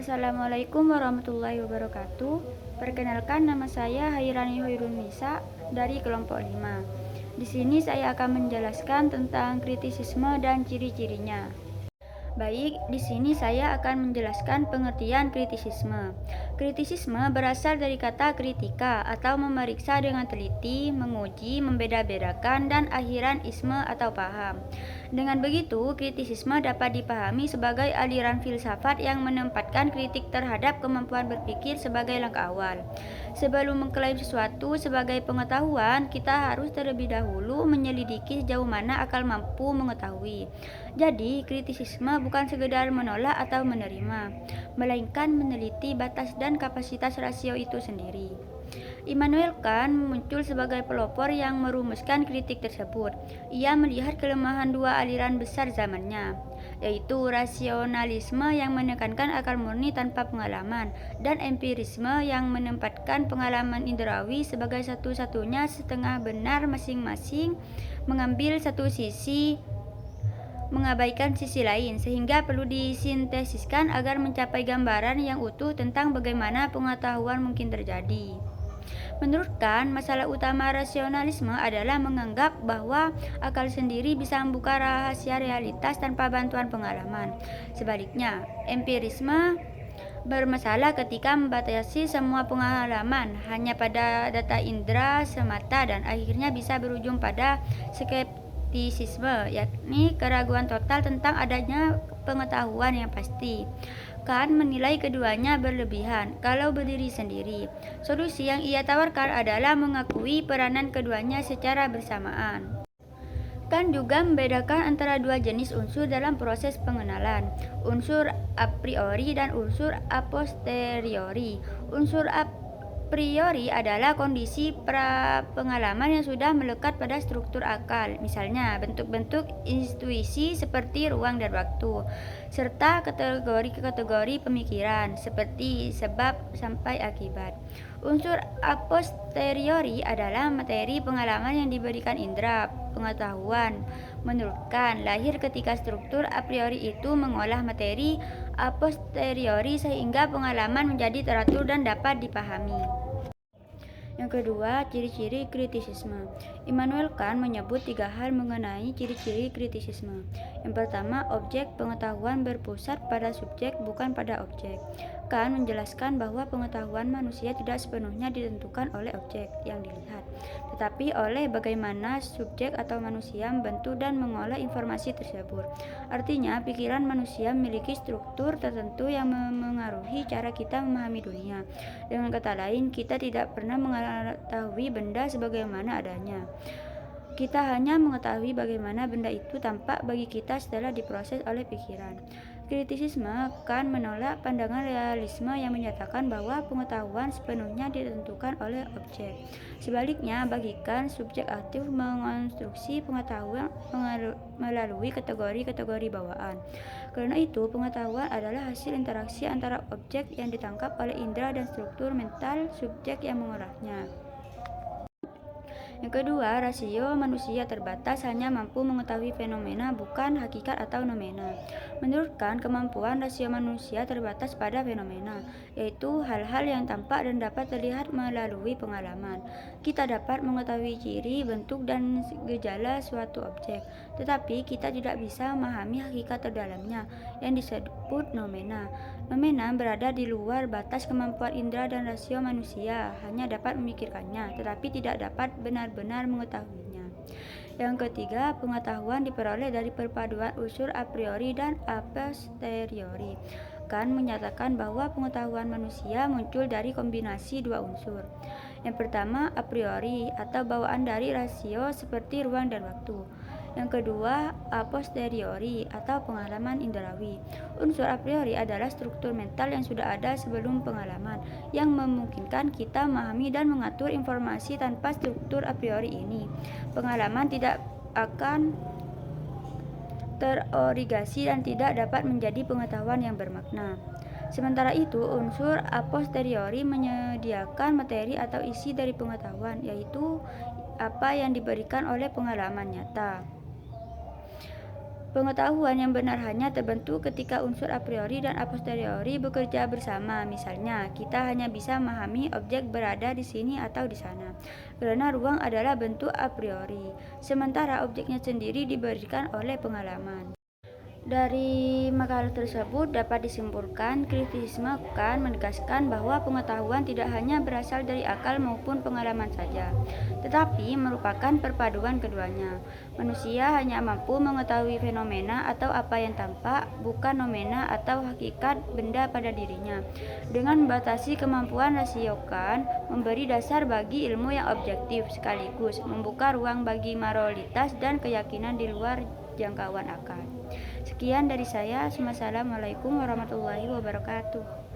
Assalamualaikum warahmatullahi wabarakatuh. Perkenalkan, nama saya Hairani Hoirunisa dari kelompok 5. Di sini saya akan menjelaskan tentang kritisisme dan ciri-cirinya. Baik, di sini saya akan menjelaskan pengertian kritisisme. Kritisisme berasal dari kata kritika atau memeriksa dengan teliti, menguji, membeda-bedakan, dan akhiran isme atau paham. Dengan begitu, kritisisme dapat dipahami sebagai aliran filsafat yang menempatkan kritik terhadap kemampuan berpikir sebagai langkah awal. Sebelum mengklaim sesuatu sebagai pengetahuan, kita harus terlebih dahulu menyelidiki sejauh mana akal mampu mengetahui. Jadi, kritisisme bukan sekedar menolak atau menerima, melainkan meneliti batas dan kapasitas rasio itu sendiri. Immanuel Kant muncul sebagai pelopor yang merumuskan kritik tersebut. Ia melihat kelemahan dua aliran besar zamannya, yaitu rasionalisme yang menekankan akal murni tanpa pengalaman, dan empirisme yang menempatkan pengalaman indrawi sebagai satu-satunya setengah benar, masing-masing mengambil satu sisi mengabaikan sisi lain, sehingga perlu disintesiskan agar mencapai gambaran yang utuh tentang bagaimana pengetahuan mungkin terjadi. Menurut Kant, masalah utama rasionalisme adalah menganggap bahwa akal sendiri bisa membuka rahasia realitas tanpa bantuan pengalaman. Sebaliknya, empirisme bermasalah ketika membatasi semua pengalaman hanya pada data indera semata dan akhirnya bisa berujung pada skeptisisme, yakni keraguan total tentang adanya pengetahuan yang pasti. Kant menilai keduanya berlebihan kalau berdiri sendiri. Solusi yang ia tawarkan adalah mengakui peranan keduanya secara bersamaan. Kant juga membedakan antara dua jenis unsur dalam proses pengenalan, unsur a priori dan unsur a posteriori. Unsur a priori adalah kondisi pra-pengalaman yang sudah melekat pada struktur akal, misalnya bentuk-bentuk intuisi seperti ruang dan waktu, serta kategori-kategori pemikiran seperti sebab sampai akibat. Unsur a posteriori adalah materi pengalaman yang diberikan indera pengetahuan. Menurut Kant, lahir ketika struktur a priori itu mengolah materi a posteriori sehingga pengalaman menjadi teratur dan dapat dipahami. Yang kedua, ciri-ciri kritisisme. Immanuel Kant menyebut 3 hal mengenai ciri-ciri kritisisme. Yang pertama, objek pengetahuan berpusat pada subjek, bukan pada objek. Kant menjelaskan bahwa pengetahuan manusia tidak sepenuhnya ditentukan oleh objek yang dilihat, tetapi oleh bagaimana subjek atau manusia membentuk dan mengolah informasi tersebut. Artinya, pikiran manusia memiliki struktur tertentu yang memengaruhi cara kita memahami dunia. Dengan kata lain, kita tidak pernah mengetahui benda sebagaimana adanya. Kita hanya mengetahui bagaimana benda itu tampak bagi kita setelah diproses oleh pikiran. Kritisisme Kant menolak pandangan realisme yang menyatakan bahwa pengetahuan sepenuhnya ditentukan oleh objek. Sebaliknya, bagi Kant, subjek aktif mengonstruksi pengetahuan melalui kategori-kategori bawaan. Karena itu, pengetahuan adalah hasil interaksi antara objek yang ditangkap oleh indera dan struktur mental subjek yang mengolahnya. Yang kedua, rasio manusia terbatas, hanya mampu mengetahui fenomena, bukan hakikat atau nomena. Menurut Kant, kemampuan rasio manusia terbatas pada fenomena, yaitu hal-hal yang tampak dan dapat terlihat melalui pengalaman. Kita dapat mengetahui ciri, bentuk, dan gejala suatu objek, tetapi kita tidak bisa memahami hakikat terdalamnya, yang disebut nomena. Nomena berada di luar batas kemampuan indera dan rasio manusia, hanya dapat memikirkannya, tetapi tidak dapat benar-benar mengetahuinya. Yang ketiga, pengetahuan diperoleh dari perpaduan unsur a priori dan a posteriori. Kant menyatakan bahwa pengetahuan manusia muncul dari kombinasi dua unsur. Yang pertama, a priori atau bawaan dari rasio seperti ruang dan waktu. Yang kedua, a posteriori atau pengalaman indrawi. Unsur a priori adalah struktur mental yang sudah ada sebelum pengalaman, yang memungkinkan kita memahami dan mengatur informasi tanpa struktur a priori ini. Pengalaman tidak akan terorigasi dan tidak dapat menjadi pengetahuan yang bermakna. Sementara itu, unsur a posteriori menyediakan materi atau isi dari pengetahuan, yaitu apa yang diberikan oleh pengalaman nyata. Pengetahuan yang benar hanya terbentuk ketika unsur a priori dan a posteriori bekerja bersama. Misalnya, kita hanya bisa memahami objek berada di sini atau di sana, karena ruang adalah bentuk a priori, sementara objeknya sendiri diberikan oleh pengalaman. Dari makalah tersebut dapat disimpulkan, kritisisme akan menegaskan bahwa pengetahuan tidak hanya berasal dari akal maupun pengalaman saja, tetapi merupakan perpaduan keduanya. Manusia hanya mampu mengetahui fenomena atau apa yang tampak, bukan nomena atau hakikat benda pada dirinya. Dengan membatasi kemampuan rasiokan, memberi dasar bagi ilmu yang objektif, sekaligus membuka ruang bagi moralitas dan keyakinan di luar jangkauan akal. Sekian dari saya. Wassalamualaikum warahmatullahi wabarakatuh.